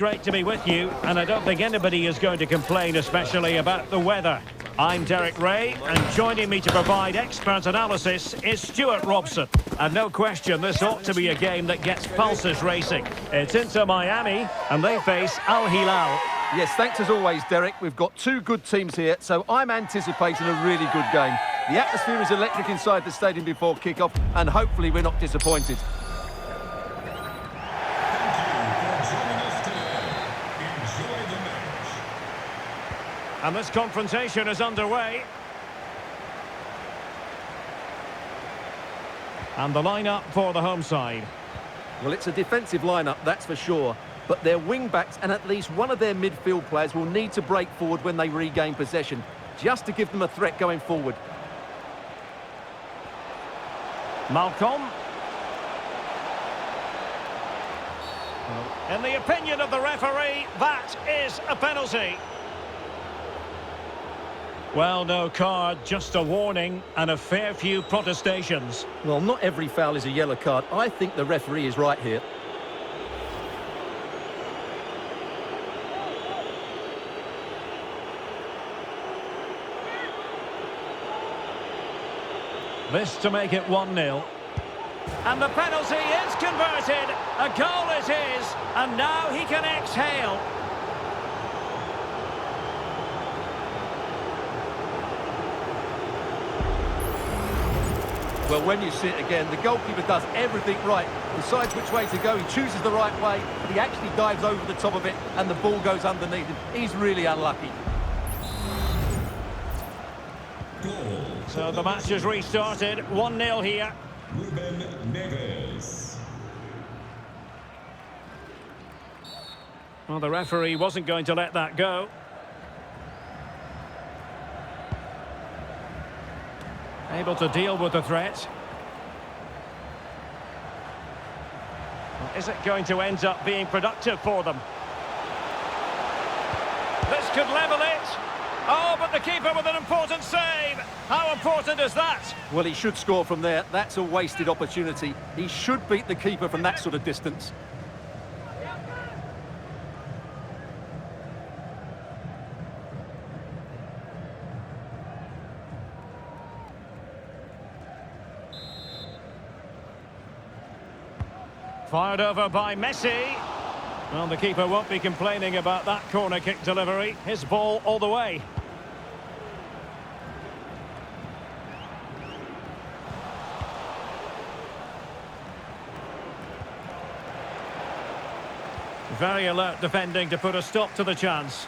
great to be with you, and I don't think anybody is going to complain, especially about the weather. I'm Derek Ray, and joining me to provide expert analysis is Stuart Robson. And no question, this ought to be a game that gets pulses racing. It's Inter Miami, and they face Al Hilal. Yes, thanks as always, Derek. We've got two good teams here, so I'm anticipating a really good game. The atmosphere is electric inside the stadium before kick-off, and hopefully we're not disappointed. And this confrontation is underway. And the lineup for the home side. Well, it's a defensive lineup, that's for sure. But their wing-backs and at least one of their midfield players will need to break forward when they regain possession, just to give them a threat going forward. Malcolm. In the opinion of the referee, that is a penalty. Well, no card, just a warning and a fair few protestations. Well, not every foul is a yellow card. I think the referee is right here. This to make it 1-0. And the penalty is converted. A goal it is. And now he can exhale. Well, when you see it again, the goalkeeper does everything right. Decides which way to go. He chooses the right way. But he actually dives over the top of it and the ball goes underneath him. He's really unlucky. So the match has restarted, 1-0 here. Well, the referee wasn't going to let that go. Able to deal with the threat. Well, is it going to end up being productive for them? This could level it. Oh, but the keeper with an important save. How important is that? Well, he should score from there. That's a wasted opportunity. He should beat the keeper from that sort of distance. Fired over by Messi. Well, the keeper won't be complaining about that corner kick delivery. His ball all the way. Very alert defending to put a stop to the chance.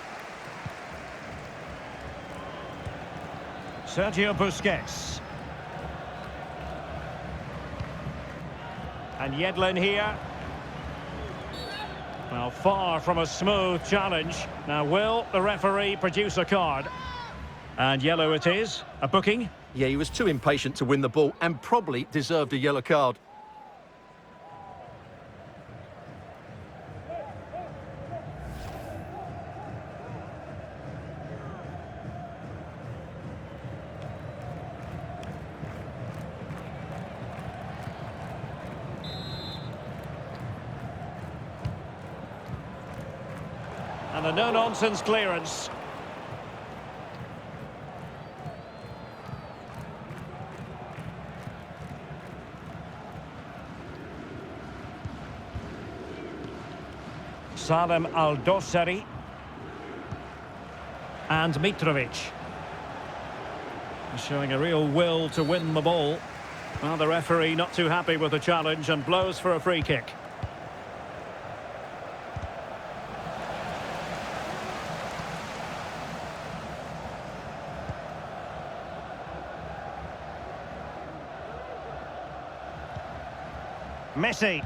Sergio Busquets. And Yedlin here. Well, far from a smooth challenge. Now, will the referee produce a card? And yellow it is. A booking. Yeah, he was too impatient to win the ball and probably deserved a yellow card. And a no-nonsense clearance. Salem Al-Dosari. And Mitrovic. Showing a real will to win the ball. Well, the referee not too happy with the challenge and blows for a free kick. Messi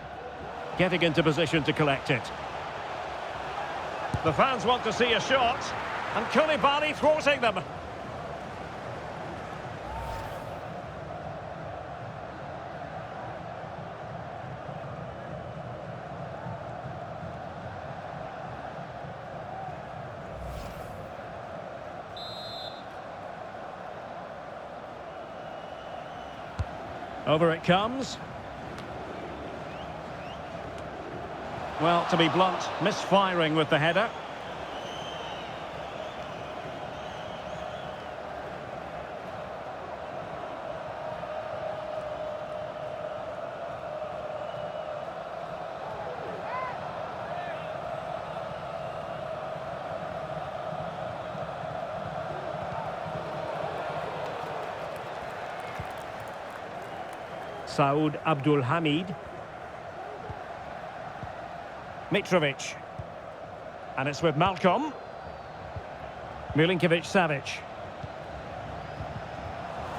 getting into position to collect it. The fans want to see a shot, and Koulibaly thwarting them. Over it comes. Well, to be blunt, misfiring with the header. Saud Abdul Hamid. Mitrovic. And it's with Malcolm. Milinkovic-Savic.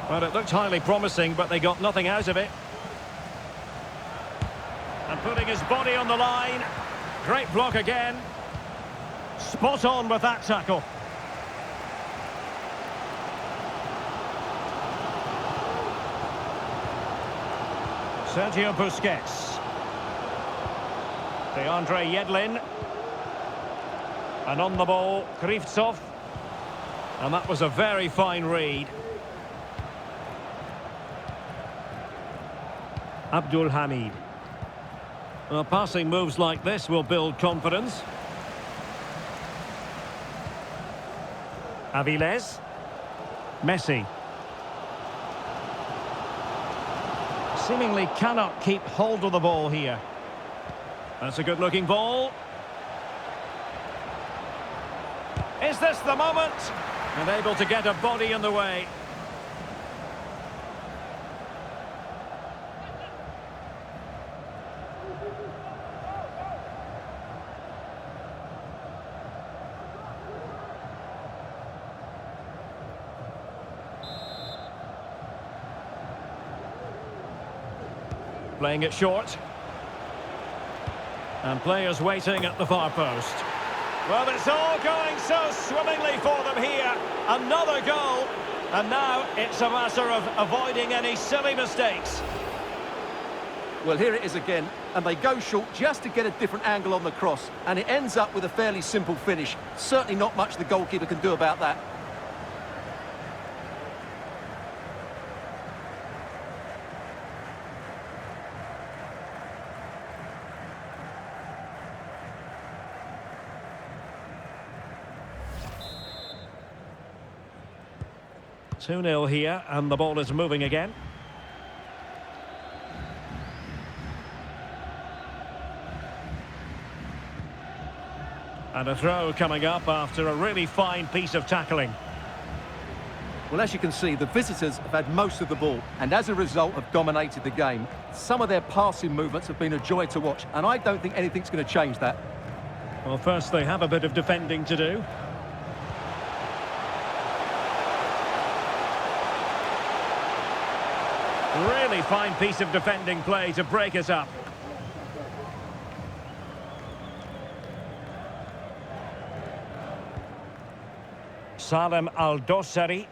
Well, it looked highly promising, but they got nothing out of it. And putting his body on the line. Great block again. Spot on with that tackle. Sergio Busquets. DeAndre Yedlin. And on the ball, Krivtsov. And that was a very fine read. Abdul Hamid. Well, passing moves like this will build confidence. Aviles. Messi. Seemingly cannot keep hold of the ball here. That's a good-looking ball. Is this the moment? And able to get a body in the way. Playing it short. And players waiting at the far post. Well, it's all going so swimmingly for them here. Another goal. And now it's a matter of avoiding any silly mistakes. Well, here it is again. And they go short just to get a different angle on the cross. And it ends up with a fairly simple finish. Certainly not much the goalkeeper can do about that. Two 0 here, and the ball is moving again. And a throw coming up after a really fine piece of tackling. Well, as you can see, the visitors have had most of the ball, and as a result have dominated the game. Some of their passing movements have been a joy to watch, and I don't think anything's going to change that. Well, first they have a bit of defending to do. Really fine piece of defending play to break it up. Salem Al-Dossari.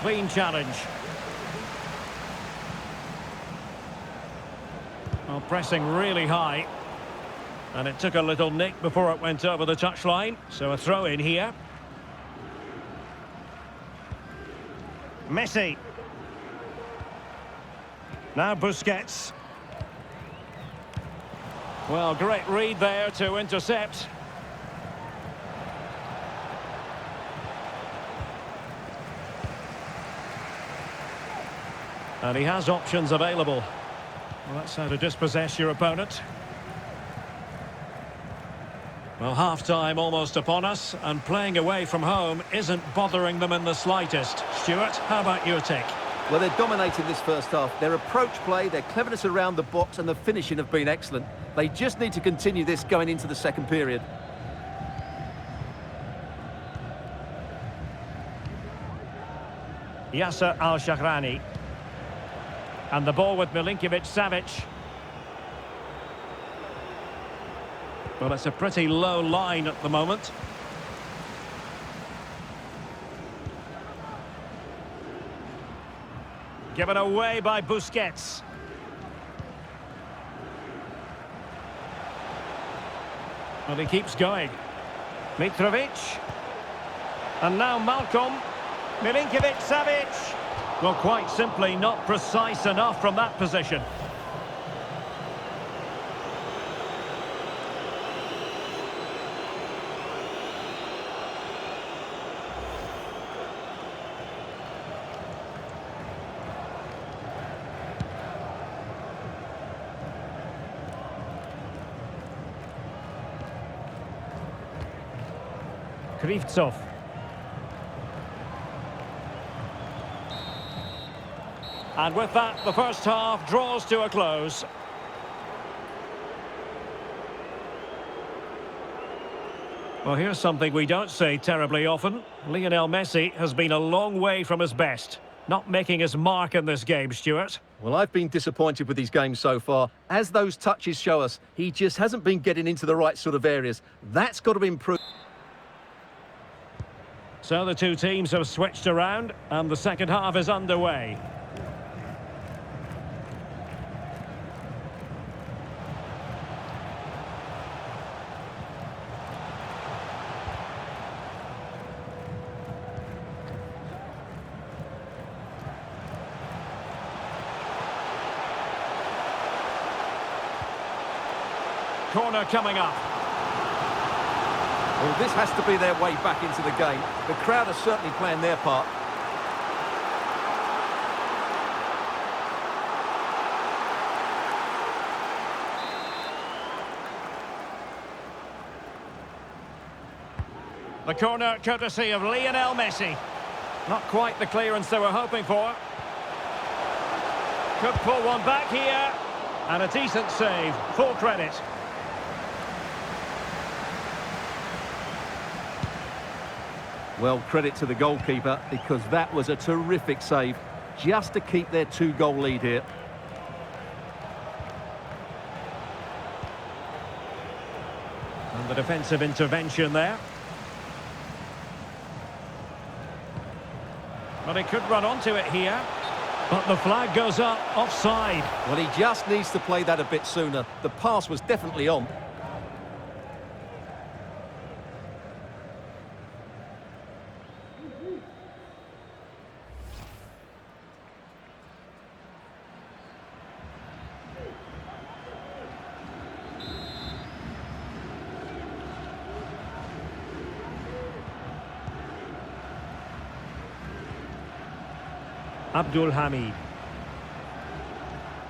Clean challenge. Well, pressing really high. And it took a little nick before it went over the touchline. So a throw in here. Messi. Now Busquets. Well, great read there to intercept. And he has options available. Well, that's how to dispossess your opponent. Well, half-time almost upon us, and playing away from home isn't bothering them in the slightest. Stuart, how about your take? Well, they're dominating this first half. Their approach play, their cleverness around the box and the finishing have been excellent. They just need to continue this going into the second period. Yasser Al-Shahrani. And the ball with Milinkovic-Savic. Well, it's a pretty low line at the moment. Given away by Busquets. Well, he keeps going. Mitrovic. And now Malcolm. Milinkovic-Savic. Well, quite simply not precise enough from that position. Krivtsov. And with that, the first half draws to a close. Well, here's something we don't say terribly often. Lionel Messi has been a long way from his best. Not making his mark in this game, Stuart. Well, I've been disappointed with his game so far. As those touches show us, he just hasn't been getting into the right sort of areas. That's got to improve. So the two teams have switched around, and the second half is underway. Corner coming up. Well, this has to be their way back into the game. The crowd are certainly playing their part. The corner courtesy of Lionel Messi. Not quite the clearance they were hoping for. Could pull one back here. And a decent save. Full credit. Well, credit to the goalkeeper, because that was a terrific save, just to keep their two-goal lead here. And the defensive intervention there. But he could run onto it here. But the flag goes up, offside. Well, he just needs to play that a bit sooner. The pass was definitely on. Abdul Hamid.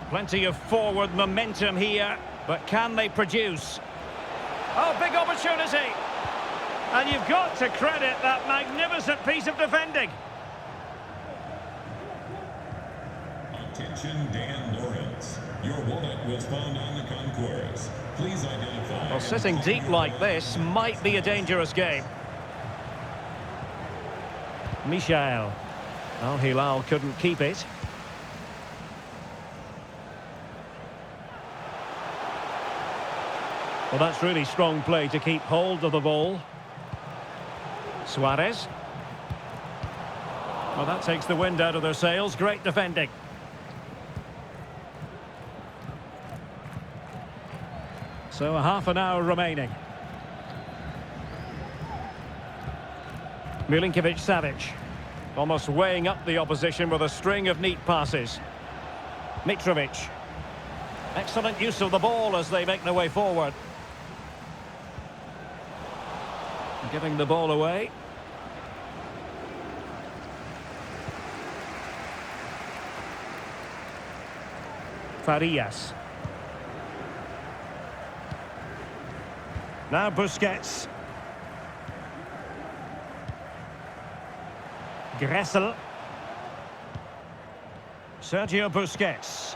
Plenty of forward momentum here, but can they produce? Oh, big opportunity! And you've got to credit that magnificent piece of defending. Attention, Dan Lawrence. Your wallet was found on the concourse. Please identify. Well, sitting deep like this might be a dangerous game. Michael. Well, Hilal couldn't keep it. Well, that's really strong play to keep hold of the ball. Suarez. Well, that takes the wind out of their sails. Great defending. So a half an hour remaining. Milinkovic-Savic. Almost weighing up the opposition with a string of neat passes. Mitrovic. Excellent use of the ball as they make their way forward. Giving the ball away. Farias. Now Busquets. Gressel. Sergio Busquets.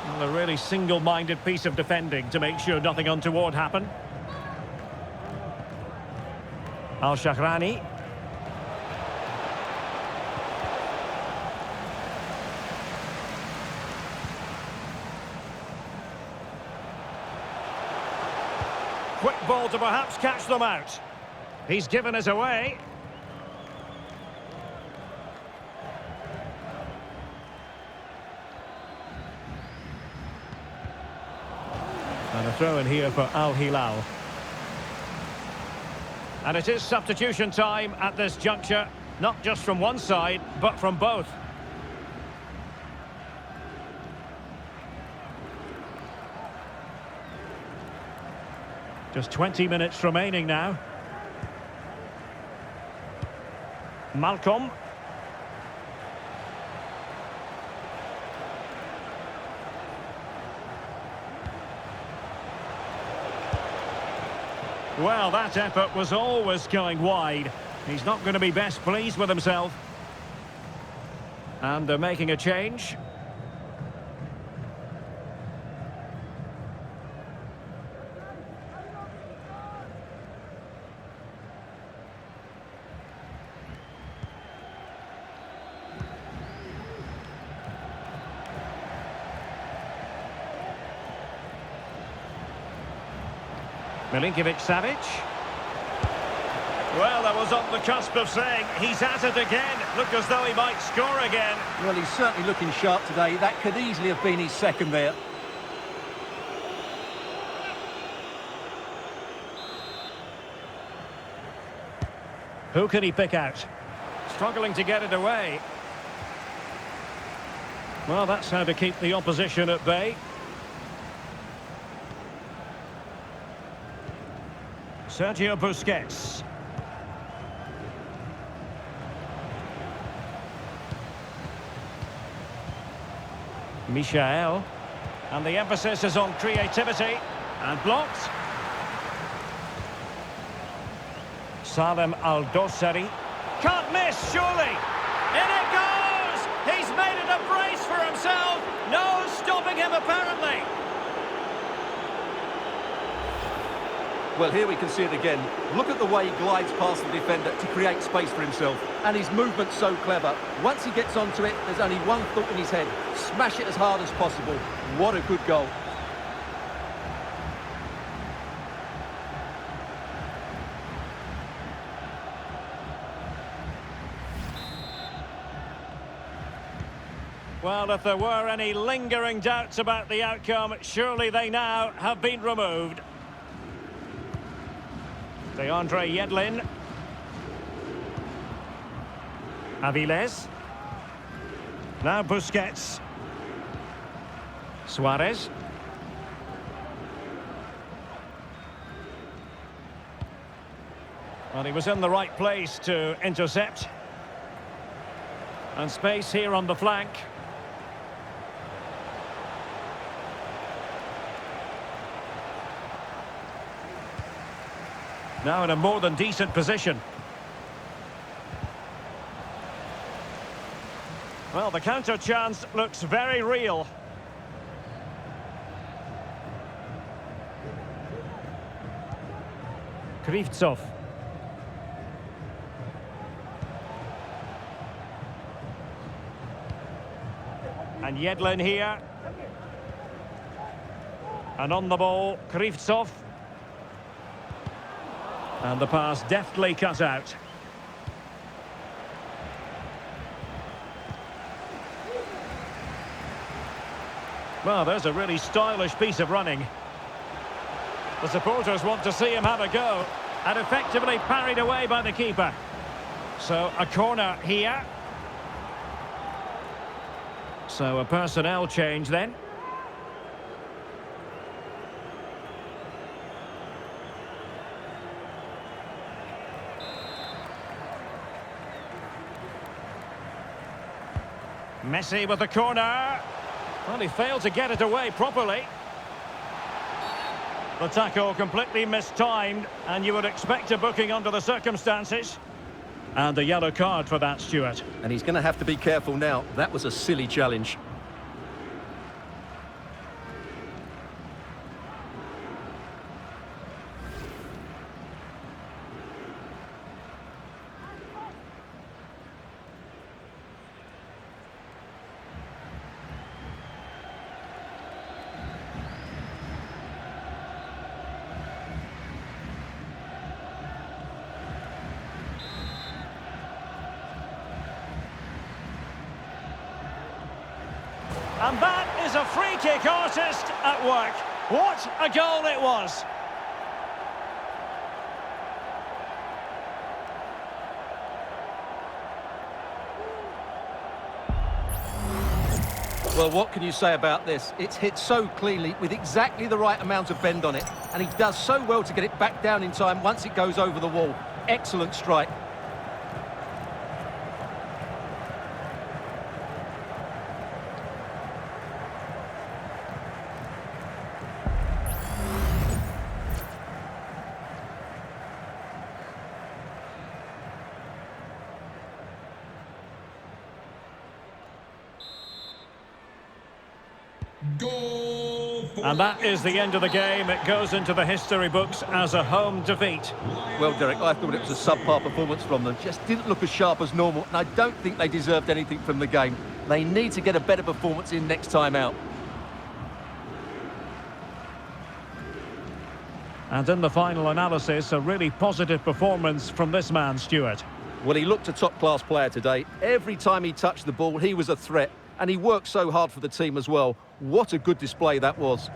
Well, a really single-minded piece of defending to make sure nothing untoward happened. Al-Shahrani. Quick ball to perhaps catch them out. He's given us away. And a throw in here for Al Hilal. And it is substitution time at this juncture, not just from one side, but from both. Just 20 minutes remaining now. Malcolm. Well, that effort was always going wide. He's not going to be best pleased with himself. And they're making a change. Milinkovic-Savic. Well, that was on the cusp of saying he's at it again. Look as though he might score again. Well, he's certainly looking sharp today. That could easily have been his second there. Who can he pick out? Struggling to get it away. Well, that's how to keep the opposition at bay. Sergio Busquets. Michael. And the emphasis is on creativity. And blocked. Salem Al-Dossari. Can't miss, surely. In it goes! He's made it a brace for himself. No stopping him, apparently. Well, here we can see it again. Look at the way he glides past the defender to create space for himself. And his movement's so clever. Once he gets onto it, there's only one thought in his head. Smash it as hard as possible. What a good goal. Well, if there were any lingering doubts about the outcome, surely they now have been removed. DeAndre Yedlin. Aviles. Now Busquets. Suarez. Well, he was in the right place to intercept. And space here on the flank. Now in a more than decent position. Well, the counter chance looks very real. Krivtsov. And Yedlin here. And on the ball, Krivtsov. And the pass deftly cut out. Well, there's a really stylish piece of running. The supporters want to see him have a go. And effectively parried away by the keeper. So a corner here. So a personnel change then. Messi with the corner. Well, he failed to get it away properly. The tackle completely mistimed, and you would expect a booking under the circumstances. And a yellow card for that, Stuart. And he's going to have to be careful now. That was a silly challenge. And that is a free-kick artist at work. What a goal it was! Well, what can you say about this? It's hit so cleanly with exactly the right amount of bend on it. And he does so well to get it back down in time once it goes over the wall. Excellent strike. Goal for And that is the end of the game. It goes into the history books as a home defeat. Well, Derek, I thought it was a subpar performance from them. Just didn't look as sharp as normal, and I don't think they deserved anything from the game. They need to get a better performance in next time out. And in the final analysis, a really positive performance from this man, Stuart. Well, he looked a top-class player today. Every time he touched the ball, he was a threat, and he worked so hard for the team as well. What a good display that was.